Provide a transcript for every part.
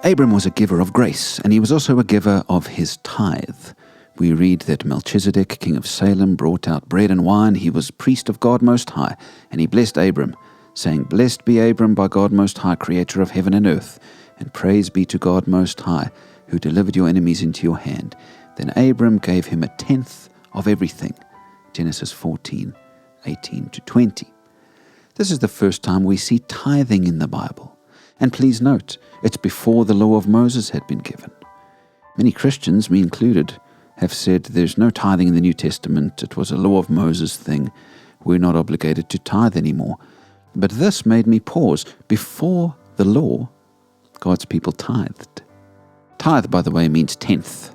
Abram was a giver of grace, and he was also a giver of his tithe. We read that Melchizedek, king of Salem, brought out bread and wine. He was priest of God Most High, and he blessed Abram, saying, "Blessed be Abram by God Most High, creator of heaven and earth, and praise be to God Most High, who delivered your enemies into your hand." Then Abram gave him a tenth of everything. Genesis 14:18-20. This is the first time we see tithing in the Bible. And please note, it's before the law of Moses had been given. Many Christians, me included, have said there's no tithing in the New Testament. It was a law of Moses thing. We're not obligated to tithe anymore. But this made me pause. Before the law, God's people tithed. Tithe, by the way, means tenth.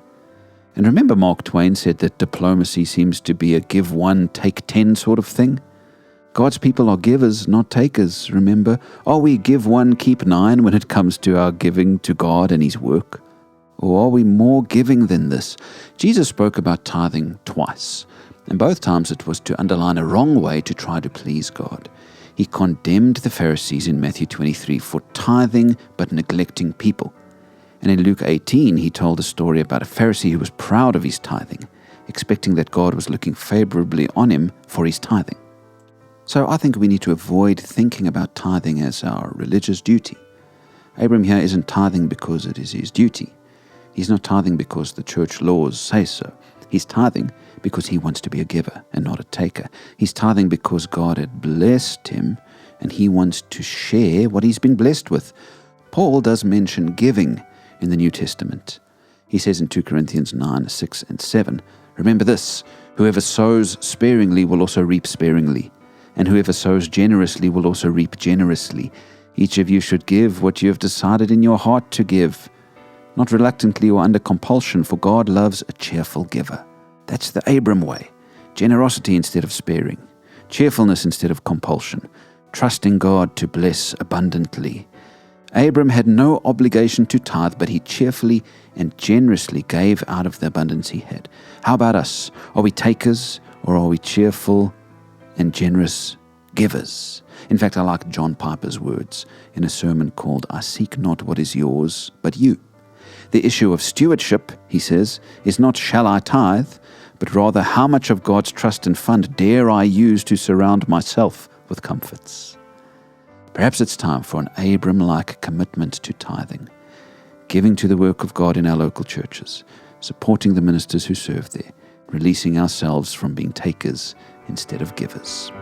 And remember Mark Twain said that diplomacy seems to be a give one, take 10 sort of thing? God's people are givers, not takers, remember? Are we give one, keep 9 when it comes to our giving to God and His work? Or are we more giving than this? Jesus spoke about tithing twice, and both times it was to underline a wrong way to try to please God. He condemned the Pharisees in Matthew 23 for tithing but neglecting people. And in Luke 18, he told a story about a Pharisee who was proud of his tithing, expecting that God was looking favorably on him for his tithing. So I think we need to avoid thinking about tithing as our religious duty. Abram here isn't tithing because it is his duty. He's not tithing because the church laws say so. He's tithing because he wants to be a giver and not a taker. He's tithing because God had blessed him and he wants to share what he's been blessed with. Paul does mention giving in the New Testament. He says in 2 Corinthians 9:6-7, "Remember this, whoever sows sparingly will also reap sparingly, and whoever sows generously will also reap generously. Each of you should give what you have decided in your heart to give, not reluctantly or under compulsion, for God loves a cheerful giver." That's the Abram way. Generosity instead of sparing, cheerfulness instead of compulsion, trusting God to bless abundantly. Abram had no obligation to tithe, but he cheerfully and generously gave out of the abundance he had. How about us? Are we takers or are we cheerful and generous givers? In fact, I like John Piper's words in a sermon called "I Seek Not What Is Yours, But You." The issue of stewardship, he says, is not shall I tithe, but rather how much of God's trust and fund dare I use to surround myself with comforts. Perhaps it's time for an Abram-like commitment to tithing, giving to the work of God in our local churches, supporting the ministers who serve there, releasing ourselves from being takers instead of givers.